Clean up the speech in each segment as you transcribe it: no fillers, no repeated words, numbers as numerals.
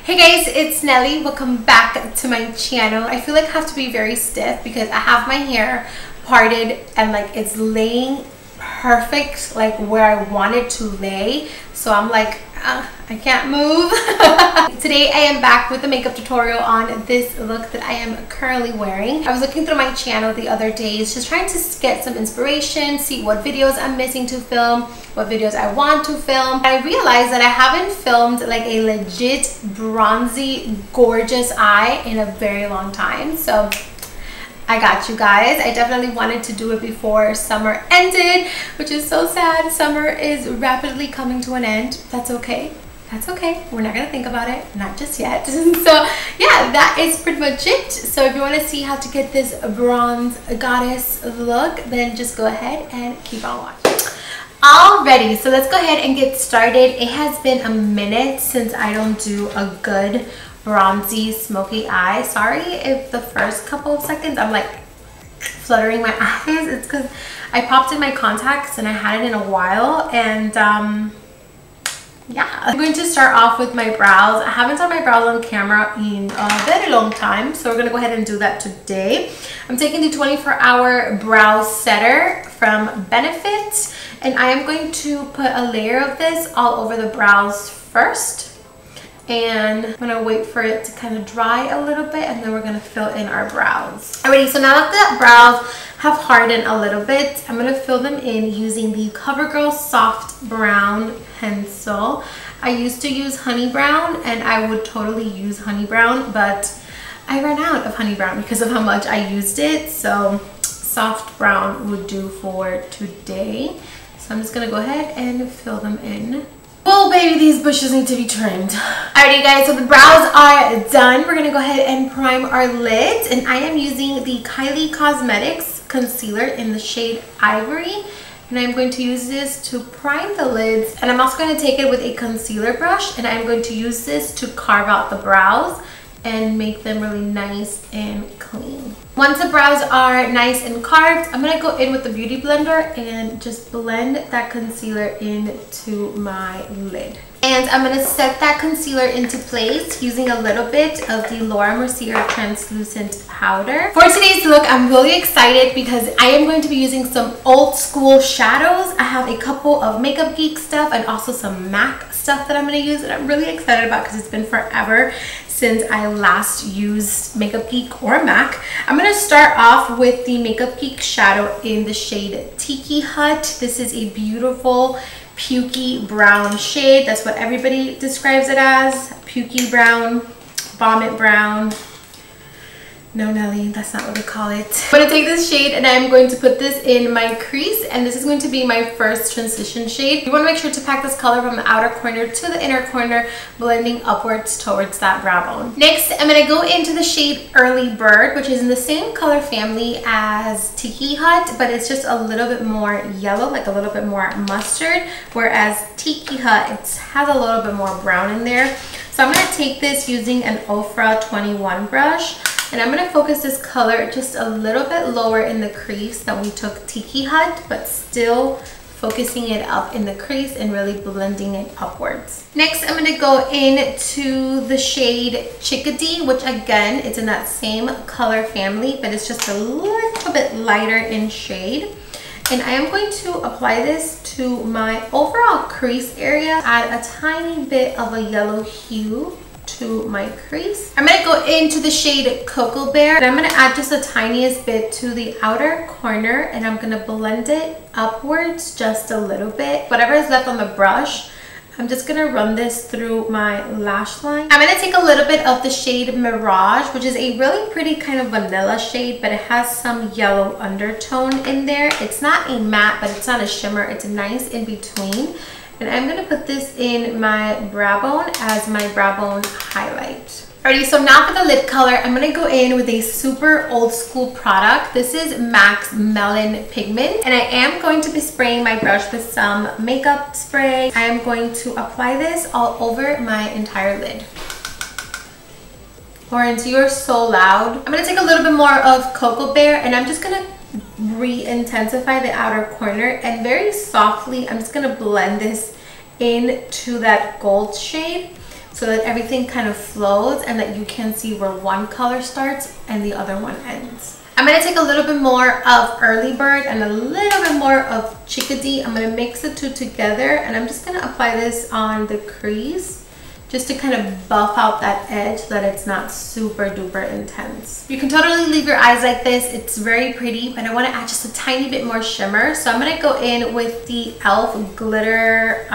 Hey guys, it's Nelly. Welcome back to my channel. I feel like I have to be very stiff because I have my hair parted and like it's laying perfect like where I want it to lay. So I'm like, I can't move. Today I am back with a makeup tutorial on this look that I am currently wearing. I was looking through my channel the other days just trying to get some inspiration, see what videos I'm missing to film, what videos I want to film. And I realized that I haven't filmed like a legit bronzy gorgeous eye in a very long time. So I got you guys. I definitely wanted to do it before summer ended, which is so sad. Summer is rapidly coming to an end. That's okay. That's okay. We're not gonna think about it, not just yet. So yeah, that is pretty much it. So if you want to see how to get this bronze goddess look, then just go ahead and keep on watching. Alrighty, so let's go ahead and get started. It has been a minute since I don't do a good bronzy smoky eye. Sorry if the first couple of seconds I'm like fluttering my eyes. It's because I popped in my contacts and I hadn't in a while. And yeah, I'm going to start off with my brows. I haven't done my brows on camera in a very long time, so we're gonna go ahead and do that today. I'm taking the 24-hour brow setter from Benefit, and I am going to put a layer of this all over the brows first. And I'm gonna wait for it to kind of dry a little bit, and then we're gonna fill in our brows. Alrighty, so now that the brows have hardened a little bit, I'm gonna fill them in using the CoverGirl Soft Brown pencil. I used to use honey brown, and I would totally use honey brown, but I ran out of honey brown because of how much I used it. So soft brown would do for today. So I'm just gonna go ahead and fill them in. Oh baby, these bushes need to be trimmed. Alrighty guys, so the brows are done. We're gonna go ahead and prime our lids, and I am using the Kylie Cosmetics concealer in the shade Ivory, and I'm going to use this to prime the lids. And I'm also going to take it with a concealer brush, and I'm going to use this to carve out the brows and make them really nice and clean. Once the brows are nice and carved, I'm gonna go in with the beauty blender and just blend that concealer into my lid. And I'm gonna set that concealer into place using a little bit of the Mercier translucent powder. For today's look, I'm really excited because I am going to be using some old school shadows. I have a couple of Makeup Geek stuff and also some MAC stuff that I'm gonna use, and I'm really excited about because it's been forever since I last used Makeup Geek or MAC. I'm gonna start off with the Makeup Geek shadow in the shade Tiki Hut. This is a beautiful pukey brown shade. That's what everybody describes it as. Pukey brown, vomit brown. No, Nelly, that's not what we call it. I'm gonna take this shade and I'm going to put this in my crease, and this is going to be my first transition shade. You wanna make sure to pack this color from the outer corner to the inner corner, blending upwards towards that brow bone. Next, I'm gonna go into the shade Early Bird, which is in the same color family as Tiki Hut, but it's just a little bit more yellow, like a little bit more mustard, whereas Tiki Hut, it has a little bit more brown in there. So I'm gonna take this using an Ofra 21 brush, and I'm gonna focus this color just a little bit lower in the crease than we took Tiki Hut, but still focusing it up in the crease and really blending it upwards. Next, I'm gonna go into the shade Chickadee, which again, it's in that same color family, but it's just a little bit lighter in shade. And I am going to apply this to my overall crease area, add a tiny bit of a yellow hue to my crease. I'm gonna go into the shade Cocoa Bear, and I'm gonna add just the tiniest bit to the outer corner, and I'm gonna blend it upwards just a little bit. Whatever is left on the brush, I'm just gonna run this through my lash line. I'm gonna take a little bit of the shade Mirage, which is a really pretty kind of vanilla shade, but it has some yellow undertone in there. It's not a matte, but it's not a shimmer. It's nice in between. And I'm gonna put this in my brow bone as my brow bone highlight. Alrighty, so now for the lid color, I'm gonna go in with a super old school product. This is MAC's Melon Pigment, and I am going to be spraying my brush with some makeup spray. I am going to apply this all over my entire lid. Lawrence, you are so loud. I'm gonna take a little bit more of Cocoa Bear, and I'm just gonna re-intensify the outer corner, and very softly I'm just gonna blend this into that gold shade. so that everything kind of flows and that you can see where one color starts and the other one ends. I'm going to take a little bit more of Early Bird and a little bit more of Chickadee. I'm going to mix the two together and I'm just going to apply this on the crease just to kind of buff out that edge so that it's not super duper intense. You can totally leave your eyes like this. It's very pretty, but I want to add just a tiny bit more shimmer. So I'm going to go in with the e.l.f. glitter,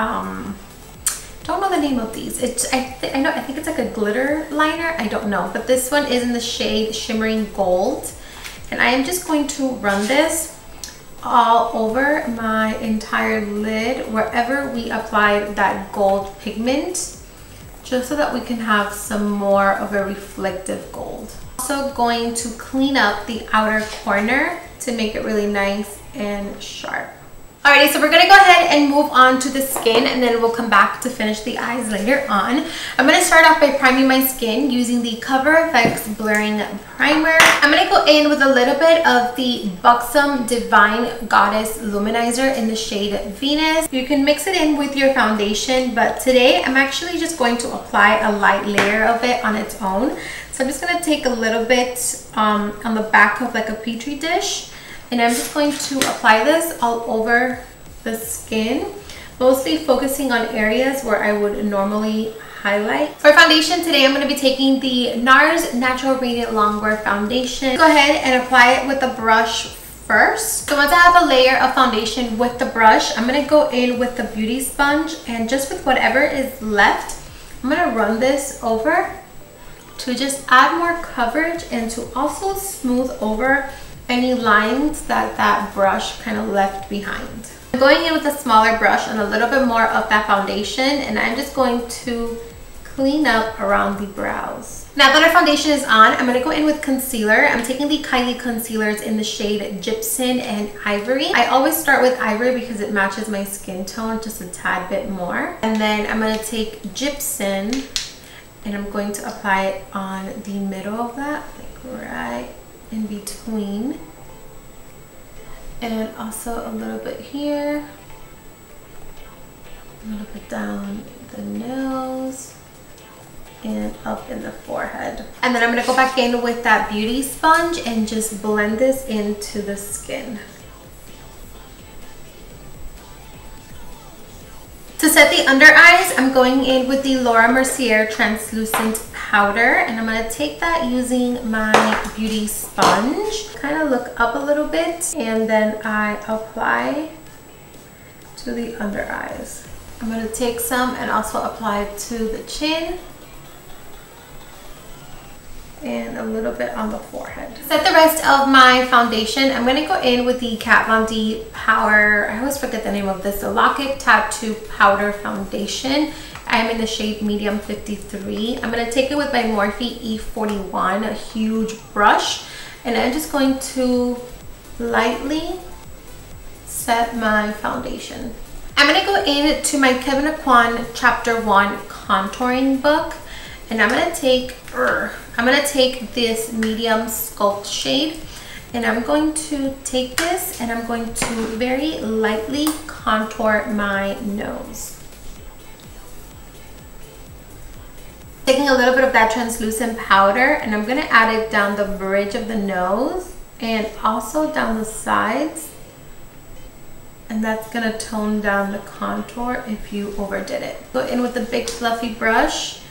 don't know the name of these. I think it's like a glitter liner. I don't know, but this one is in the shade Shimmering Gold. And I am just going to run this all over my entire lid wherever we applied that gold pigment, just so that we can have some more of a reflective gold. Also going to clean up the outer corner to make it really nice and sharp. Alrighty, so we're gonna go ahead and move on to the skin, and then we'll come back to finish the eyes later on. I'm gonna start off by priming my skin using the Cover FX Blurring Primer. I'm gonna go in with a little bit of the Buxom Divine Goddess Luminizer in the shade Venus. You can mix it in with your foundation, but today I'm actually just going to apply a light layer of it on its own. So I'm just gonna take a little bit on the back of like a petri dish, and I'm just going to apply this all over the skin, mostly focusing on areas where I would normally highlight. For foundation today, I'm going to be taking the Nars Natural Radiant Longwear Foundation. Go ahead and apply it with the brush first. So once I have a layer of foundation with the brush, I'm going to go in with the beauty sponge, and just with whatever is left, I'm going to run this over to just add more coverage and to also smooth over any lines that that brush kind of left behind. I'm going in with a smaller brush and a little bit more of that foundation, and I'm just going to clean up around the brows. Now that our foundation is on, I'm going to go in with concealer. I'm taking the Kylie concealers in the shade Gypsum and Ivory. I always start with Ivory because it matches my skin tone just a tad bit more. And then I'm going to take Gypsum and I'm going to apply it on the middle of that, like right in between, and also a little bit here, a little bit down the nose and up in the forehead. And then I'm gonna go back in with that beauty sponge and just blend this into the skin. To set the under eyes, I'm going in with the Laura Mercier translucent powder, and I'm going to take that using my beauty sponge, kind of look up a little bit, and then I apply to the under eyes. I'm going to take some and also apply it to the chin and a little bit on the forehead. To set the rest of my foundation, I'm going to go in with the Kat Von D Power, I always forget the name of this, the Lock-It Tattoo Powder Foundation. I'm in the shade Medium 53. I'm going to take it with my Morphe E41, a huge brush, and I'm just going to lightly set my foundation. I'm going to go into my Kevyn Aucoin Chapter 1 contouring book, and I'm going to take this medium sculpt shade, and I'm going to take this and I'm going to very lightly contour my nose. Taking a little bit of that translucent powder, and I'm going to add it down the bridge of the nose and also down the sides, and that's going to tone down the contour if you overdid it. Go in with the big fluffy brush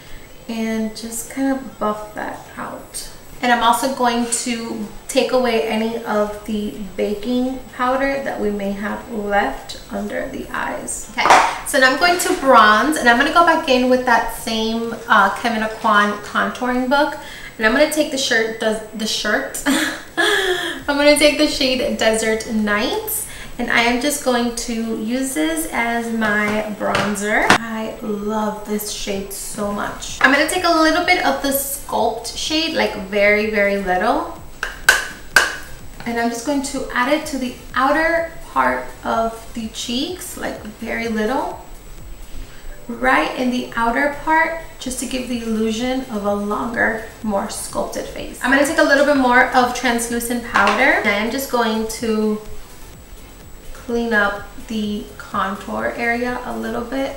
and just kind of buff that out. And I'm also going to take away any of the baking powder that we may have left under the eyes. Okay, so now I'm going to bronze, and I'm going to go back in with that same Kevyn Aucoin contouring book, and I'm going to take I'm going to take the shade Desert Nights, and I am just going to use this as my bronzer. I love this shade so much. I'm going to take a little bit of the Sculpt shade, like very, very little. And I'm just going to add it to the outer part of the cheeks, like very little. Right in the outer part, just to give the illusion of a longer, more sculpted face. I'm going to take a little bit more of translucent powder, and I'm just going to clean up the contour area a little bit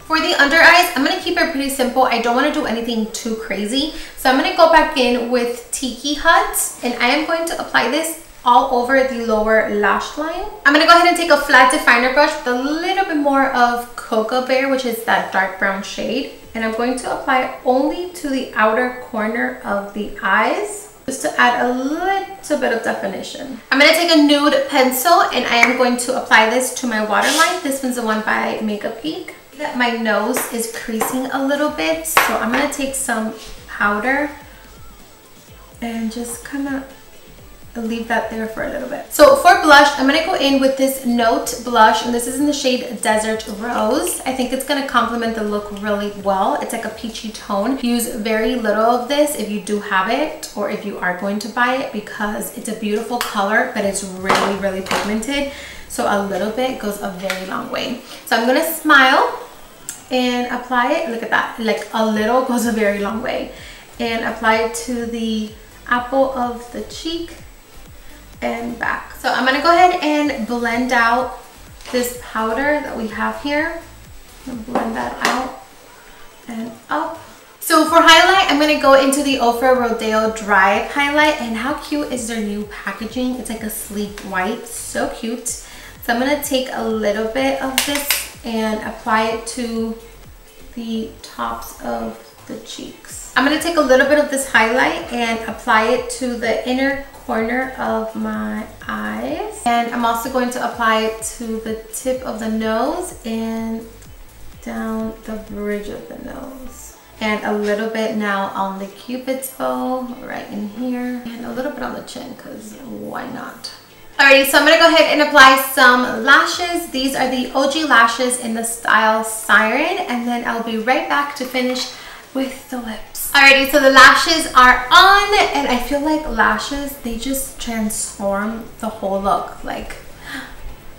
For the under eyes, I'm going to keep it pretty simple. I don't want to do anything too crazy. So I'm going to go back in with Tiki Hut, and I am going to apply this all over the lower lash line. I'm going to go ahead and take a flat definer brush with a little bit more of Cocoa Bear, which is that dark brown shade. And I'm going to apply it only to the outer corner of the eyes, just to add a little bit of definition. I'm going to take a nude pencil, and I am going to apply this to my waterline. This one's the one by Makeup Geek. That my nose is creasing a little bit, so I'm going to take some powder and just kind of leave that there for a little bit. So for blush, I'm going to go in with this Note blush, and this is in the shade Desert Rose. I think it's going to complement the look really well. It's like a peachy tone. Use very little of this if you do have it, or if you are going to buy it, because it's a beautiful color, but it's really, really pigmented. So a little bit goes a very long way. So I'm going to smile and apply it. Look at that, like a little goes a very long way. And apply it to the apple of the cheek and back. So I'm gonna go ahead and blend out this powder that we have here. Blend that out and up. So for highlight, I'm gonna go into the Ofra Rodeo Dry Highlight. And how cute is their new packaging? It's like a sleek white, so cute. So I'm gonna take a little bit of this and apply it to the tops of the cheeks. I'm going to take a little bit of this highlight and apply it to the inner corner of my eyes. And I'm also going to apply it to the tip of the nose and down the bridge of the nose. And a little bit now on the Cupid's bow, right in here. And a little bit on the chin, because why not? Alrighty, so I'm going to go ahead and apply some lashes. These are the OG lashes in the style Siren, and then I'll be right back to finish with the lips. Alrighty, so the lashes are on, and I feel like lashes, they just transform the whole look. Like,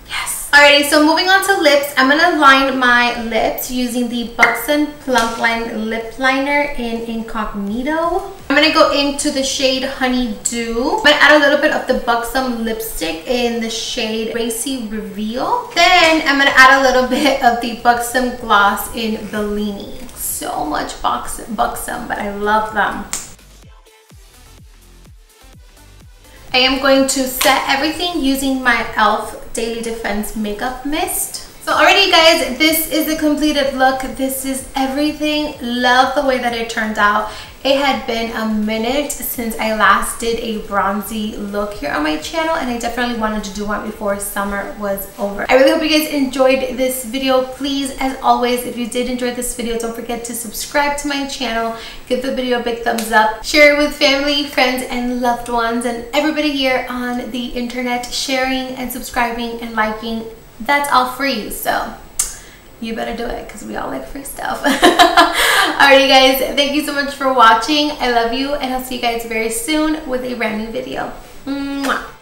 yes. Alrighty, so moving on to lips, I'm going to line my lips using the Buxom Plumpline Lip Liner in Incognito. I'm going to go into the shade Honey Dew. I'm going to add a little bit of the Buxom lipstick in the shade Racy Reveal. Then I'm going to add a little bit of the Buxom gloss in Bellini. So much Buxom, but I love them. I am going to set everything using my e.l.f. Daily Defense Makeup Mist. So already guys, this is the completed look. This is everything. Love the way that it turned out. It had been a minute since I last did a bronzy look here on my channel, and I definitely wanted to do one before summer was over. I really hope you guys enjoyed this video. Please, as always, if you did enjoy this video, don't forget to subscribe to my channel, give the video a big thumbs up, share it with family, friends, and loved ones, and everybody here on the internet sharing and subscribing and liking. That's all free, so you better do it, because we all like free stuff. Alrighty guys, thank you so much for watching. I love you, and I'll see you guys very soon with a brand new video. Mwah.